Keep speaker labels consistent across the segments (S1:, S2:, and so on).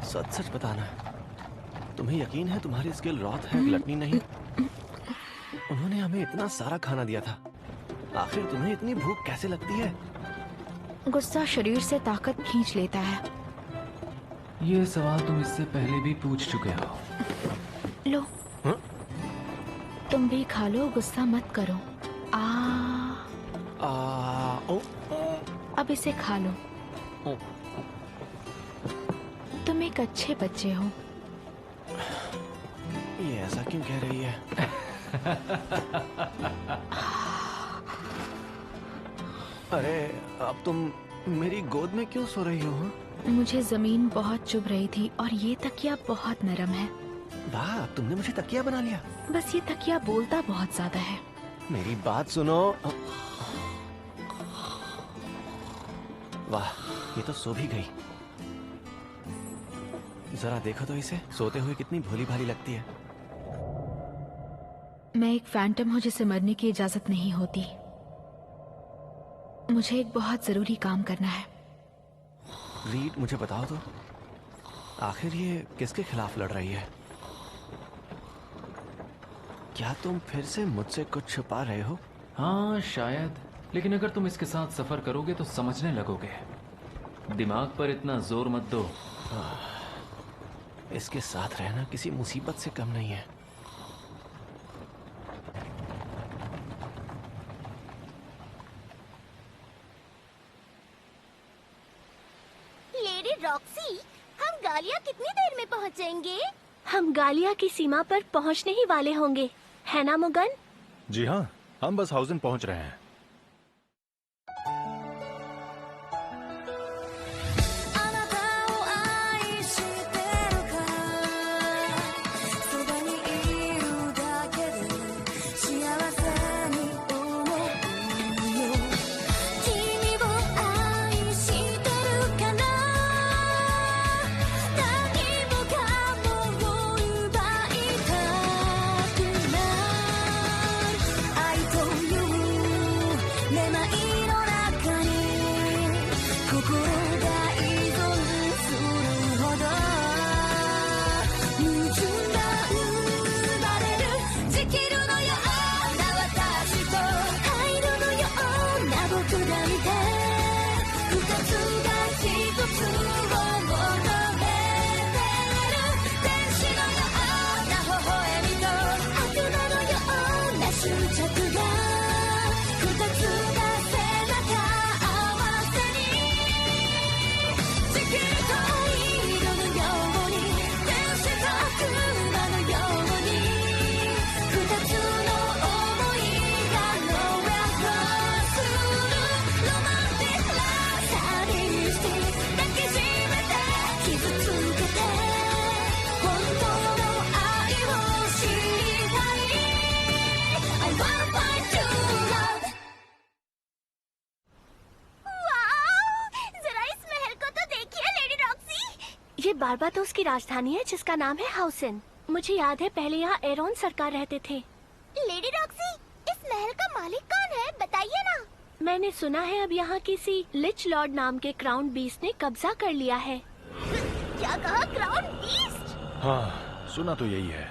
S1: सच सच बताना, तुम्हें यकीन है तुम्हारी स्किल रॉथ है, ग्लटनी नहीं? उन्होंने हमें इतना सारा खाना दिया था, आखिर तुम्हें इतनी भूख कैसे लगती है?
S2: गुस्सा शरीर से ताकत खींच लेता है।
S3: ये सवाल तुम इससे पहले भी पूछ चुके हो।
S2: लो, तुम भी खा लो, गुस्सा मत करो। अब इसे खा लो। तुम एक अच्छे बच्चे हो।
S1: ये ऐसा क्यों कह रही है? अरे अब तुम मेरी गोद में क्यों सो रही हो?
S2: मुझे जमीन बहुत चुभ रही थी और ये तकिया बहुत नरम है।
S1: वाह, तुमने मुझे तकिया बना लिया।
S2: बस ये तकिया बोलता बहुत ज्यादा है।
S1: मेरी बात सुनो। वाह, ये तो सो भी गई। जरा देखो तो इसे, सोते हुए कितनी भोली भाली लगती है।
S2: मैं एक फैंटम हूँ जिसे मरने की इजाजत नहीं होती। मुझे एक बहुत जरूरी काम करना है।
S1: रीड, मुझे बताओ तो, आखिर ये किसके खिलाफ लड़ रही है? क्या तुम फिर से मुझसे कुछ छुपा रहे हो?
S3: हाँ शायद, लेकिन अगर तुम इसके साथ सफर करोगे तो समझने लगोगे। दिमाग पर इतना जोर मत दो।
S1: इसके साथ रहना किसी मुसीबत से कम नहीं है।
S4: लेडी रॉक्सी, हम गालिया कितनी देर में पहुंचेंगे?
S5: हम गालिया की सीमा पर पहुंचने ही वाले होंगे, है ना मुगन?
S6: जी हाँ, हम बस हाउजन पहुंच रहे हैं।
S5: बारबातोस की राजधानी है जिसका नाम है हाउसन। मुझे याद है पहले यहाँ एरोन सरकार रहते थे।
S4: लेडी रॉक्सी, इस महल का मालिक कौन है, बताइए ना।
S5: मैंने सुना है अब यहाँ किसी लिच लॉर्ड नाम के क्राउन बीस्ट ने कब्जा कर लिया है।
S4: क्या कहा, क्राउन बीस्ट?
S6: हाँ, सुना तो यही है।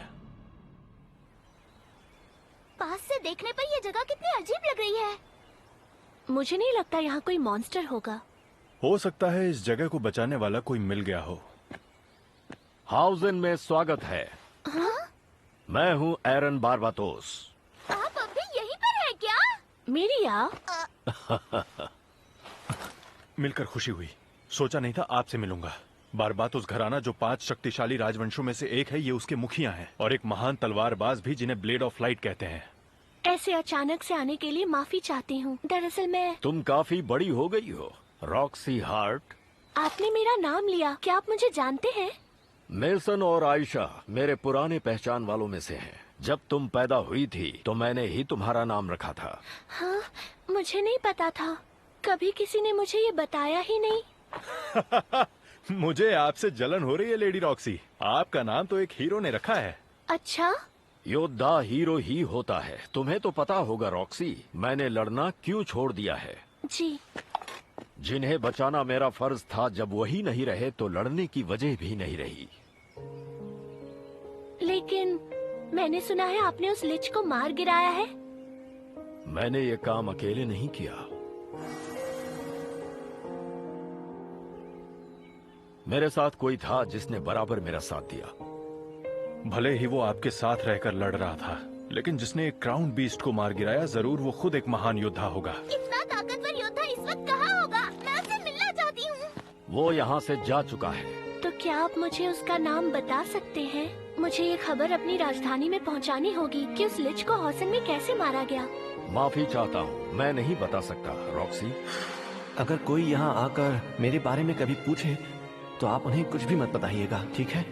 S4: पास से देखने पर ये जगह कितनी अजीब लग रही है।
S5: मुझे नहीं लगता यहाँ कोई मॉन्स्टर होगा।
S6: हो सकता है इस जगह को बचाने वाला कोई मिल गया हो।
S7: हाउजन में स्वागत है।
S4: हाँ?
S7: मैं हूँ एरन बारबातोस।
S4: आप अभी यहीं पर हैं क्या?
S5: मीरिया,
S6: मिलकर खुशी हुई। सोचा नहीं था आपसे मिलूंगा। बारबातोस घराना जो 5 शक्तिशाली राजवंशों में से एक है, ये उसके मुखिया हैं और एक महान तलवारबाज भी जिन्हें ब्लेड ऑफ लाइट कहते हैं।
S5: ऐसे अचानक से आने के लिए माफी चाहती हूँ। दरअसल मैं।
S7: तुम काफी बड़ी हो गई हो, रॉक्सी हार्ट।
S5: आपने मेरा नाम लिया, क्या आप मुझे जानते हैं?
S7: मेसन और आयशा मेरे पुराने पहचान वालों में से हैं। जब तुम पैदा हुई थी तो मैंने ही तुम्हारा नाम रखा था।
S5: हाँ, मुझे नहीं पता था। कभी किसी ने मुझे ये बताया ही नहीं।
S6: मुझे आपसे जलन हो रही है लेडी रॉक्सी। आपका नाम तो एक हीरो ने रखा है।
S5: अच्छा,
S7: योद्धा हीरो ही होता है। तुम्हें तो पता होगा रॉक्सी, मैंने लड़ना क्यों छोड़ दिया है।
S5: जी।
S7: जिन्हें बचाना मेरा फर्ज था, जब वही नहीं रहे तो लड़ने की वजह भी नहीं रही।
S5: लेकिन मैंने सुना है आपने उस लिच को मार गिराया है।
S7: मैंने ये काम अकेले नहीं किया। मेरे साथ कोई था जिसने बराबर मेरा साथ दिया।
S6: भले ही वो आपके साथ रहकर लड़ रहा था, लेकिन जिसने एक क्राउन बीस्ट को मार गिराया, जरूर वो खुद एक महान योद्धा होगा।
S4: इतना ताकतवर योद्धा इस वक्त कहाँ होगा? मैं उससे मिलना चाहती हूँ।
S7: वो यहाँ से जा चुका है।
S5: तो क्या आप मुझे उसका नाम बता सकते हैं? मुझे ये खबर अपनी राजधानी में पहुंचानी होगी कि उस लिच को हौसन में कैसे मारा गया।
S7: माफी चाहता हूँ, मैं नहीं बता सकता रॉक्सी।
S1: अगर कोई यहाँ आकर मेरे बारे में कभी पूछे तो आप उन्हें कुछ भी मत बताइएगा, ठीक है?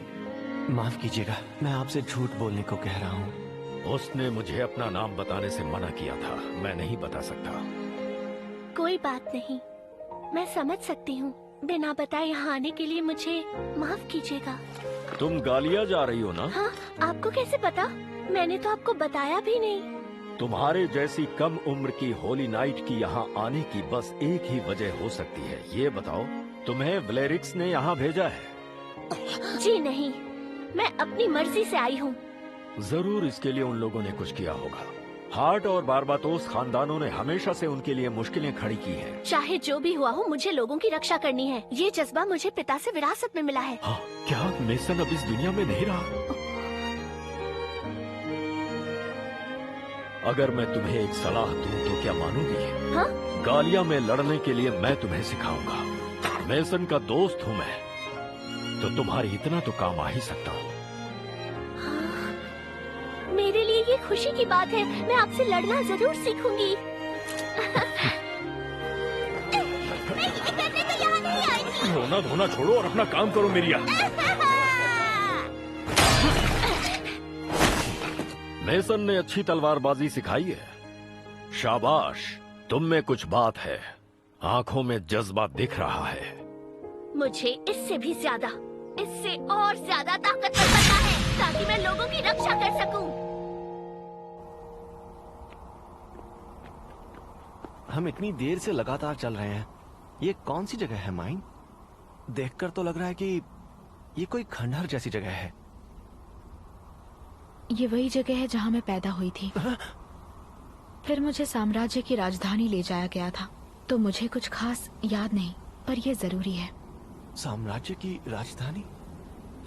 S1: माफ कीजिएगा, मैं आपसे झूठ बोलने को कह रहा हूँ।
S7: उसने मुझे अपना नाम बताने से मना किया था, मैं नहीं बता सकता।
S5: कोई बात नहीं, मैं समझ सकती हूँ। बिना बताए यहाँ आने के लिए मुझे माफ कीजिएगा।
S7: तुम गालिया जा रही हो ना?
S5: हाँ, आपको कैसे पता? मैंने तो आपको बताया भी नहीं।
S7: तुम्हारे जैसी कम उम्र की होली नाइट की यहाँ आने की बस एक ही वजह हो सकती है। ये बताओ, तुम्हें ब्लेरिक्स ने यहाँ भेजा है?
S5: जी नहीं, मैं अपनी मर्जी से आई हूँ।
S7: जरूर इसके लिए उन लोगों ने कुछ किया होगा। हार्ट और बारबातोस खानदानों ने हमेशा से उनके लिए मुश्किलें खड़ी की हैं।
S5: चाहे जो भी हुआ हो, मुझे लोगों की रक्षा करनी है। ये जज्बा मुझे पिता से विरासत में मिला है।
S7: हाँ, क्या मेसन अब इस दुनिया में नहीं रहा? अगर मैं तुम्हें एक सलाह दूं तो क्या मानोगी?
S5: हाँ?
S7: गालिया में लड़ने के लिए मैं तुम्हें सिखाऊंगा। मेसन का दोस्त हूँ मैं, तो तुम्हारी इतना तो काम आ ही सकता हूँ।
S5: मेरे लिए ये खुशी की बात है। मैं आपसे लड़ना जरूर सीखूंगी।
S4: मैं ये करने तो यहाँ नहीं आई थी।
S6: रोना धोना छोड़ो और अपना काम करो मिरिया।
S7: मेसन ने अच्छी तलवारबाजी सिखाई है। शाबाश, तुम में कुछ बात है। आंखों में जज्बा दिख रहा है।
S5: मुझे इससे भी ज्यादा, इससे और ज्यादा ताकतवर बनना है, ताकि मैं लोगों की रक्षा कर सकूं।
S1: हम इतनी देर से लगातार चल रहे हैं। ये कौन सी जगह है माइन? देखकर तो लग रहा है कि ये कोई खंडहर जैसी जगह है।
S2: ये वही जगह है जहाँ मैं पैदा हुई थी। फिर मुझे साम्राज्य की राजधानी ले जाया गया था, तो मुझे कुछ खास याद नहीं, पर यह जरूरी है।
S1: साम्राज्य की राजधानी?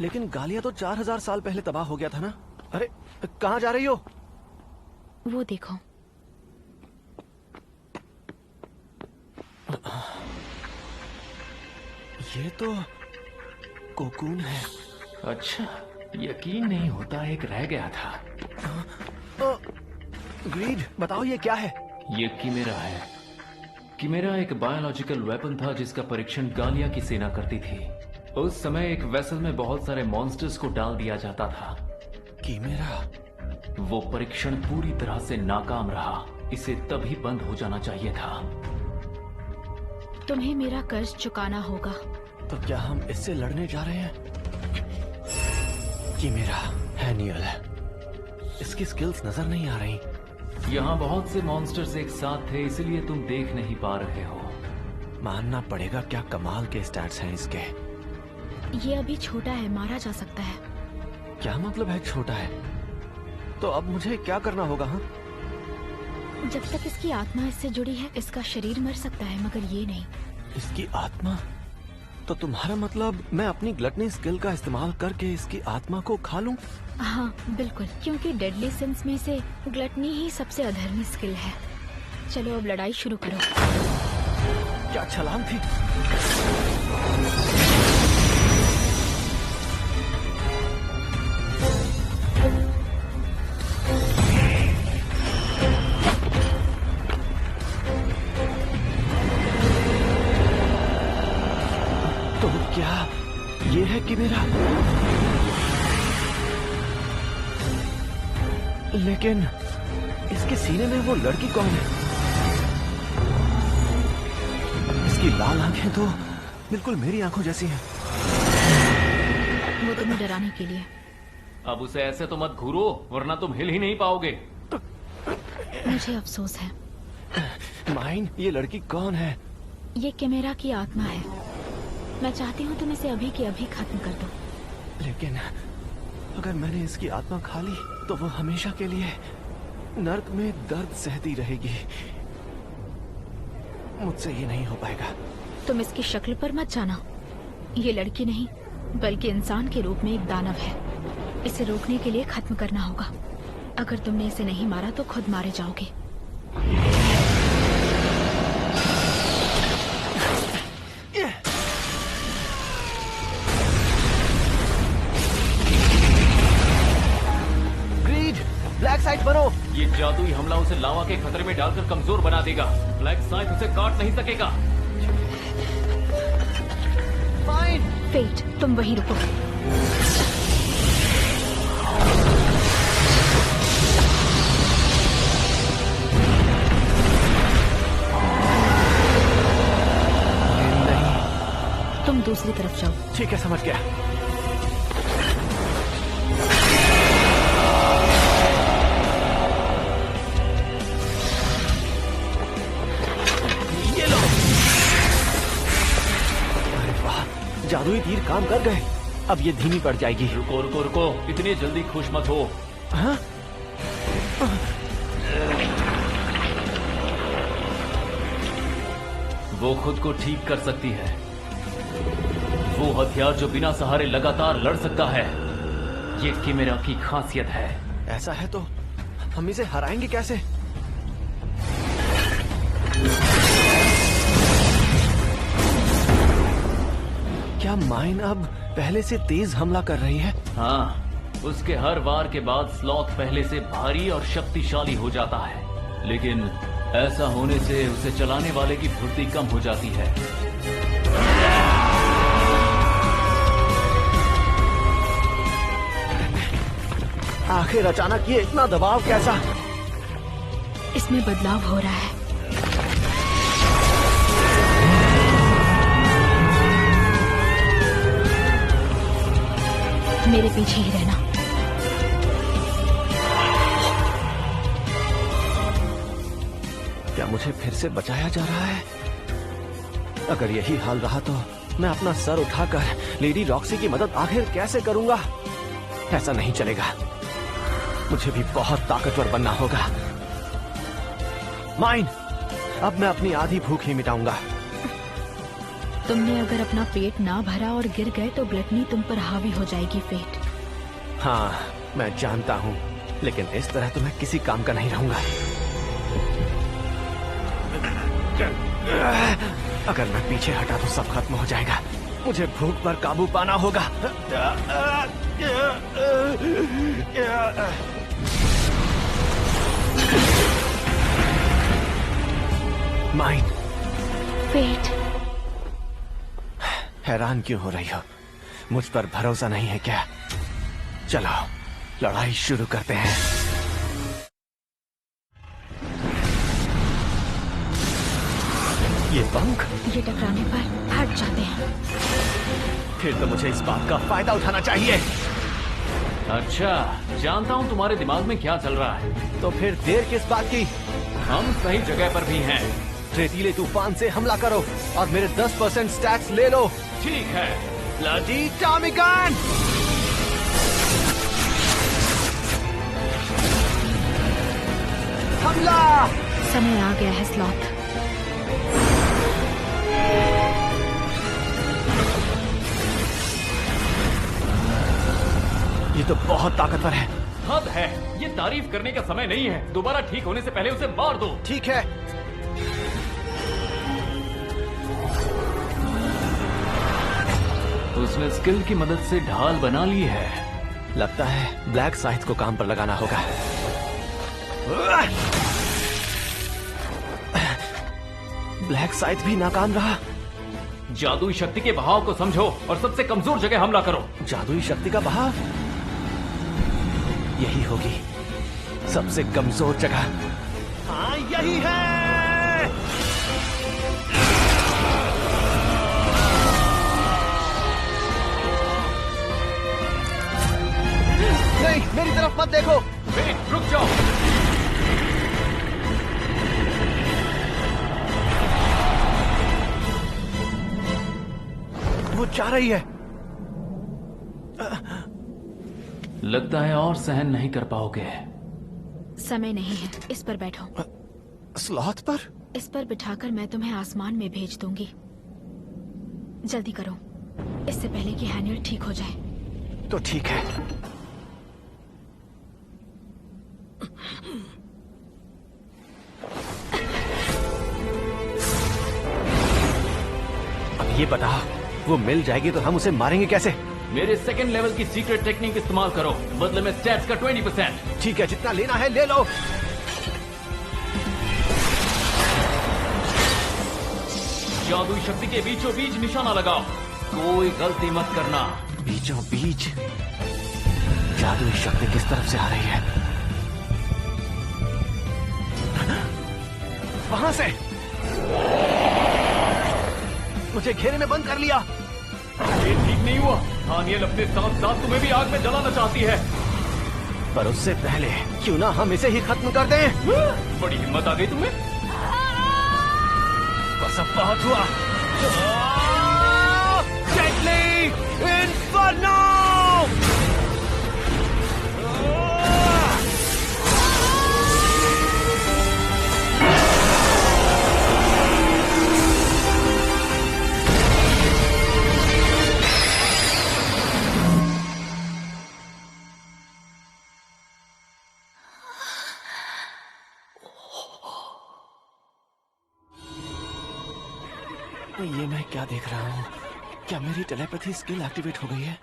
S1: लेकिन गालिया तो 4000 साल पहले तबाह हो गया था ना? अरे कहाँ जा रही हो?
S2: वो देखो।
S1: ये तो कोकून है।
S3: अच्छा, यकीन नहीं होता एक रह गया था।
S1: ग्रीड, बताओ ये क्या है?
S3: ये किमेरा है। किमेरा एक बायोलॉजिकल वेपन था जिसका परीक्षण गालिया की सेना करती थी। उस समय एक वेसल में बहुत सारे मॉन्स्टर्स को डाल दिया जाता था।
S1: किमेरा?
S3: वो परीक्षण पूरी तरह से नाकाम रहा। इसे तभी बंद हो जाना चाहिए था।
S2: तुम्हें मेरा कर्ज चुकाना होगा।
S1: तो क्या हम इससे लड़ने जा रहे हैं? किमेरा हैनियल, इसकी स्किल्स नजर नहीं आ रही।
S3: यहाँ बहुत से मॉन्स्टर्स एक साथ थे, इसलिए तुम देख नहीं पा रहे हो।
S1: मानना पड़ेगा, क्या कमाल के स्टैट्स हैं इसके।
S2: ये अभी छोटा है, मारा जा सकता है।
S1: क्या मतलब है छोटा है? तो अब मुझे क्या करना होगा? हाँ,
S2: जब तक इसकी आत्मा इससे जुड़ी है, इसका शरीर मर सकता है, मगर ये नहीं।
S1: इसकी आत्मा? तो तुम्हारा मतलब मैं अपनी ग्लटनी स्किल का इस्तेमाल करके इसकी आत्मा को खा लूं?
S2: हाँ बिल्कुल, क्योंकि डेडली सिंस में से ग्लटनी ही सबसे अधर्मी स्किल है। चलो अब लड़ाई शुरू करो।
S1: क्या छलांग थी! तो क्या ये है कि मेरा? लेकिन इसके सीने में वो लड़की कौन है? इसकी लाल आंखें तो बिल्कुल मेरी आंखों जैसी हैं।
S2: वो तुम्हें डराने के लिए।
S3: अब उसे ऐसे तो मत घूरो, वरना तुम हिल ही नहीं पाओगे।
S2: मुझे अफसोस है।
S1: माइन, ये लड़की कौन है?
S2: ये किमेरा की आत्मा है। मैं चाहती हूँ तुम इसे अभी के अभी खत्म कर दो।
S1: लेकिन अगर मैंने इसकी आत्मा खा ली तो वो हमेशा के लिए नर्क में दर्द सहती रहेगी। मुझसे ये नहीं हो पाएगा।
S2: तुम इसकी शक्ल पर मत जाना। ये लड़की नहीं बल्कि इंसान के रूप में एक दानव है। इसे रोकने के लिए खत्म करना होगा। अगर तुमने इसे नहीं मारा तो खुद मारे जाओगे।
S1: ब्लैक साइट बनो।
S3: ये जादुई हमला उसे लावा के खतरे में डालकर कमजोर बना देगा। ब्लैक साइट उसे काट नहीं सकेगा।
S2: फेट, तुम वहीं रुको।
S1: नहीं,
S2: तुम दूसरी तरफ जाओ।
S1: ठीक है, समझ गया। जादुई तीर काम कर गए। अब ये धीमी पड़ जाएगी।
S3: रुको रुको रुको, इतनी जल्दी खुश मत हो।
S1: हाँ?
S3: वो खुद को ठीक कर सकती है। वो हथियार जो बिना सहारे लगातार लड़ सकता है। ये किमेरा की खासियत है।
S1: ऐसा है तो हम इसे हराएंगे कैसे? क्या माइन अब पहले से तेज हमला कर रही है?
S3: हाँ, उसके हर वार के बाद स्लॉथ पहले से भारी और शक्तिशाली हो जाता है। लेकिन ऐसा होने से उसे चलाने वाले की फुर्ती कम हो जाती है।
S1: आखिर अचानक ये इतना दबाव कैसा?
S2: इसमें बदलाव हो रहा है। मेरे पीछे ही रहना।
S1: क्या मुझे फिर से बचाया जा रहा है? अगर यही हाल रहा तो मैं अपना सर उठाकर लेडी रॉक्सी की मदद आखिर कैसे करूंगा? ऐसा नहीं चलेगा। मुझे भी बहुत ताकतवर बनना होगा। माइन, अब मैं अपनी आधी भूख ही मिटाऊंगा।
S2: तुमने अगर अपना पेट ना भरा और गिर गए तो ग्लटनी तुम पर हावी हो जाएगी फेट।
S1: हाँ, मैं जानता हूँ, लेकिन इस तरह तो मैं किसी काम का नहीं रहूंगा। अगर मैं पीछे हटा तो सब खत्म हो जाएगा। मुझे भूख पर काबू पाना होगा। माइन,
S2: फेट,
S1: हैरान क्यों हो रही हो? मुझ पर भरोसा नहीं है क्या? चलो लड़ाई शुरू करते हैं। ये पंख
S2: ये टकराने पर हट जाते हैं।
S1: फिर तो मुझे इस बात का फायदा उठाना चाहिए।
S3: अच्छा, जानता हूँ तुम्हारे दिमाग में क्या चल रहा है।
S1: तो फिर देर किस बात की?
S3: हम सही जगह पर भी हैं।
S1: रेतीले तूफान से हमला करो और मेरे 10% स्टैट्स ले लो।
S3: ठीक है।
S1: ब्लडी टॉमिकन! हमला!
S2: समय आ गया है स्लॉथ।
S1: ये तो बहुत ताकतवर है।
S3: हद है, ये तारीफ करने का समय नहीं है। दोबारा ठीक होने से पहले उसे मार दो।
S1: ठीक है।
S3: उसने स्किल की मदद से ढाल बना ली है।
S1: लगता है ब्लैक साइट को काम पर लगाना होगा। ब्लैक साइट भी नाकाम रहा।
S3: जादुई शक्ति के बहाव को समझो और सबसे कमजोर जगह हमला करो।
S1: जादुई शक्ति का बहाव? यही होगी सबसे कमजोर जगह। हाँ, यही है। नहीं, मेरी तरफ मत देखो।
S3: वेट, रुक जाओ।
S1: जा रही है।
S3: लगता है और सहन नहीं कर पाओगे।
S2: समय नहीं है, इस पर बैठो।
S1: स्लॉथ पर?
S2: इस पर बिठाकर मैं तुम्हें आसमान में भेज दूंगी। जल्दी करो, इससे पहले कि हैनियल ठीक हो जाए।
S1: तो ठीक है। अब ये बता, वो मिल जाएगी तो हम उसे मारेंगे कैसे?
S3: मेरे सेकंड लेवल की सीक्रेट टेक्निक इस्तेमाल करो, बदले में स्टैट्स का 20%।
S1: ठीक है, जितना लेना है ले लो।
S3: जादुई शक्ति के बीचों बीच निशाना लगाओ, कोई गलती मत करना।
S1: बीचों बीच? जादुई शक्ति किस तरफ से आ रही है? वहां से। मुझे घेरे में बंद कर लिया।
S3: ये ठीक नहीं हुआ। हानियल अपने साथ साथ तुम्हें भी आग में जलाना चाहती है।
S1: पर उससे पहले क्यों ना हम इसे ही खत्म कर दें?
S3: बड़ी हिम्मत आ गई तुम्हें।
S1: बस अब बहुत हुआ। Deadly inferno! ये मैं क्या देख रहा हूँ? क्या मेरी टेलीपैथी स्किल एक्टिवेट हो गई है?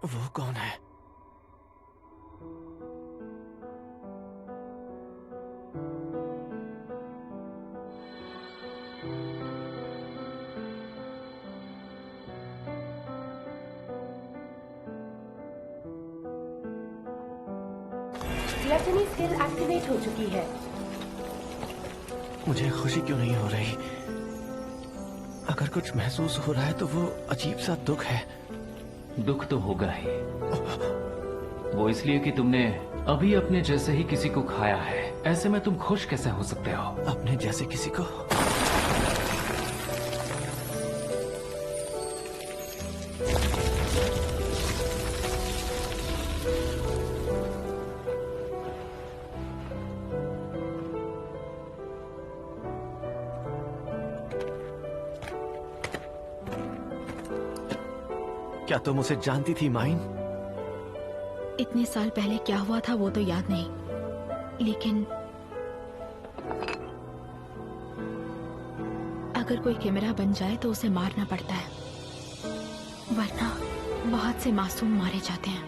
S1: वो कौन है?
S5: ग्लटनी स्किल एक्टिवेट हो चुकी है।
S1: मुझे खुशी क्यों नहीं हो रही? अगर कुछ महसूस हो रहा है तो वो अजीब सा दुख है।
S3: दुख तो होगा ही, वो इसलिए कि तुमने अभी अपने जैसे ही किसी को खाया है। ऐसे में तुम खुश कैसे हो सकते हो?
S1: अपने जैसे किसी को? क्या तुम उसे जानती थी माइन?
S2: इतने साल पहले क्या हुआ था वो तो याद नहीं, लेकिन अगर कोई कैमरा बन जाए तो उसे मारना पड़ता है, वरना बहुत से मासूम मारे जाते हैं।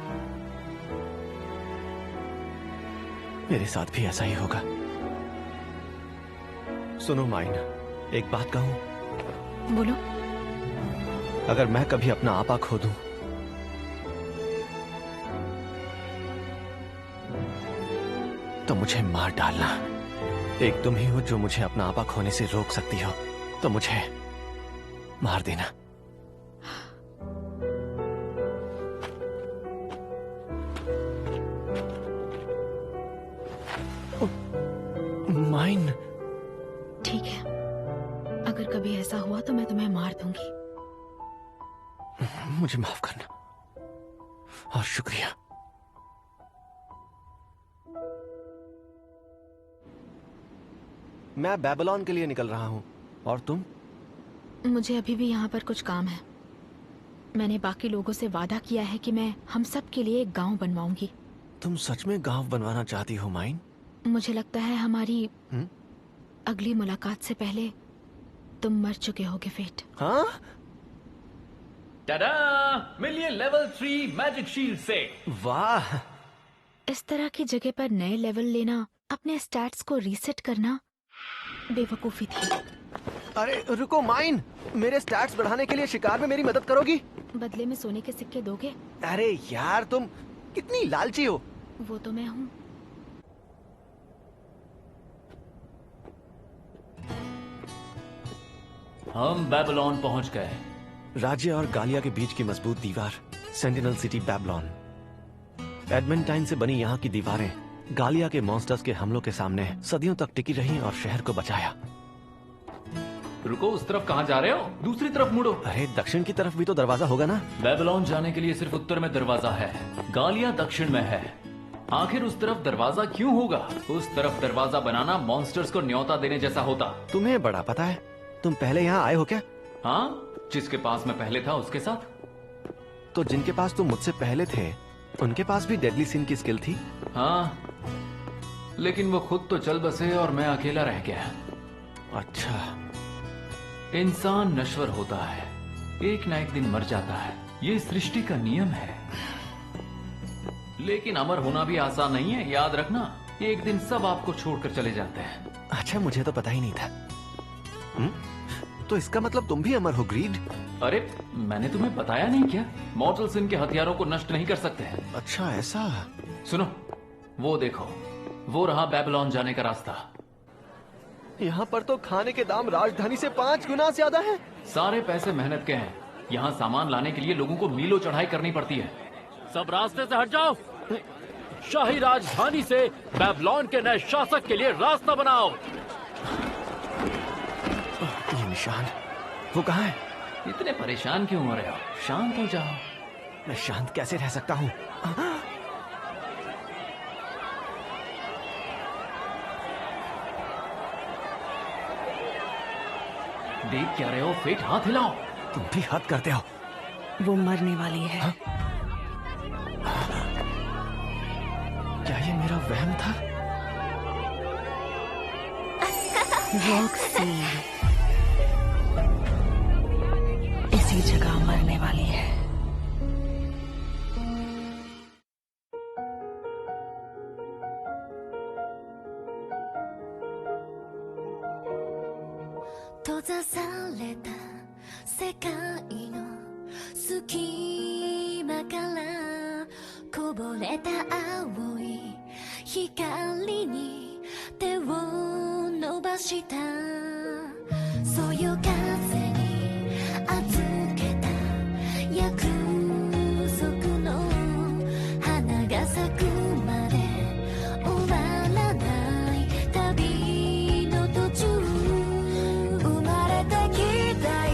S1: मेरे साथ भी ऐसा ही होगा। सुनो माइन, एक बात कहूं?
S2: बोलो।
S1: अगर मैं कभी अपना आपा खो दूं तो मुझे मार डालना। एक तुम ही हो जो मुझे अपना आपा खोने से रोक सकती हो, तो मुझे मार देना। माइन।
S2: ठीक है, अगर कभी ऐसा हुआ तो मैं तुम्हें मार दूंगी।
S1: मुझे माफ करना और शुक्रिया। मैं बेबीलोन के लिए निकल रहा हूं, और तुम?
S2: मुझे अभी भी यहाँ पर कुछ काम है। मैंने बाकी लोगों से वादा किया है कि मैं हम सब के लिए एक गांव बनवाऊंगी।
S1: तुम सच में गांव बनवाना चाहती हो माइन?
S2: मुझे लगता है हमारी अगली मुलाकात से पहले तुम मर चुके होगे फेट।
S1: हाँ?
S3: टाडा! मिलिए लेवल 3 मैजिक शील्ड से।
S1: वाह!
S2: इस तरह की जगह पर नए लेवल लेना, अपने स्टैट्स को रीसेट करना बेवकूफी थी।
S1: अरे रुको माइन, मेरे स्टैट्स बढ़ाने के लिए शिकार में मेरी मदद करोगी?
S2: बदले में सोने के सिक्के दोगे?
S1: अरे यार, तुम कितनी लालची हो।
S2: वो तो मैं हूँ।
S3: हम बेबीलोन पहुंच गए।
S1: राज्य और गालिया के बीच की मजबूत दीवार, सेंटिनल सिटी बेबीलोन। एडमेंटाइन से बनी यहाँ की दीवारें गालिया के मॉन्स्टर्स के हमलों के सामने सदियों तक टिकी रही और शहर को बचाया।
S3: रुको, उस तरफ कहाँ जा रहे हो? दूसरी तरफ मुड़ो।
S1: अरे दक्षिण की तरफ भी तो दरवाजा होगा ना।
S3: बेबीलोन जाने के लिए सिर्फ उत्तर में दरवाजा है, गालिया दक्षिण में है। आखिर उस तरफ दरवाजा क्यों होगा? उस तरफ दरवाजा बनाना मॉन्स्टर्स को न्योता देने जैसा होता।
S1: तुम्हें बड़ा पता है। तुम पहले यहाँ आए हो क्या?
S3: हाँ, जिसके पास मैं पहले था उसके साथ।
S1: तो जिनके पास तुम मुझसे पहले थे उनके पास भी डेडली सिन की स्किल थी?
S3: हाँ, लेकिन वो खुद तो चल बसे और मैं अकेला रह गया।
S1: अच्छा।
S3: इंसान नश्वर होता है, एक ना एक दिन मर जाता है, ये सृष्टि का नियम है। लेकिन अमर होना भी आसान नहीं है, याद रखना। एक दिन सब आपको छोड़कर चले जाते हैं।
S1: अच्छा, मुझे तो पता ही नहीं था। तो इसका मतलब तुम भी अमर हो, ग्रीड?
S3: अरे मैंने तुम्हें बताया नहीं क्या? मॉर्टल्स इनके हथियारों को नष्ट नहीं कर सकते हैं।
S1: अच्छा, ऐसा?
S3: सुनो, वो देखो, वो रहा बेबीलोन जाने का रास्ता।
S1: यहाँ पर तो खाने के दाम राजधानी से 5 गुना ज्यादा है।
S3: सारे पैसे मेहनत के हैं। यहाँ सामान लाने के लिए लोगों को मीलों चढ़ाई करनी पड़ती है।
S7: सब रास्ते से हट जाओ। शाही राजधानी से बेबीलोन के नए शासक के लिए रास्ता बनाओ।
S1: ये निशान, वो कहाँ है?
S3: इतने परेशान क्यों हो रहे हो? शांत हो जाओ।
S1: मैं शांत कैसे रह सकता हूँ?
S3: देख क्या रहे हो? फेट, हाथ हिलाओ।
S1: तुम भी हद करते हो।
S8: वो मरने वाली है।
S1: हाँ? क्या ये मेरा वहम था?
S8: रॉक्सी इसी जगह मरने वाली है।
S4: 閉ざされた世界の隙間からこぼれた青い光に手を伸ばしたそよ風に預けた約束の花が咲くまで終わらない旅の途中生まれてきた意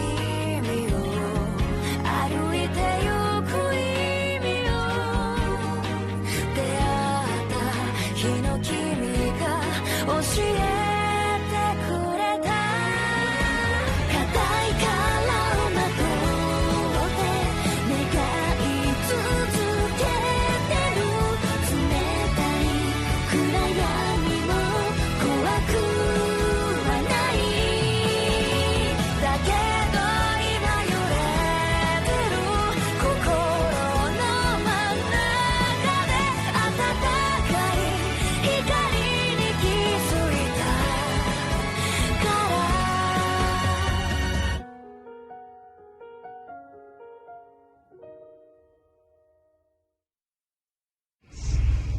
S4: 味を歩いてゆく意味を出会った日の君が教えてくれた硬い殻をまとって願い続けてる冷たい暗闇も怖くはないだけど今揺れてる心の真ん中で温かい光に気づいたから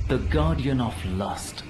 S3: The Guardian of Lust.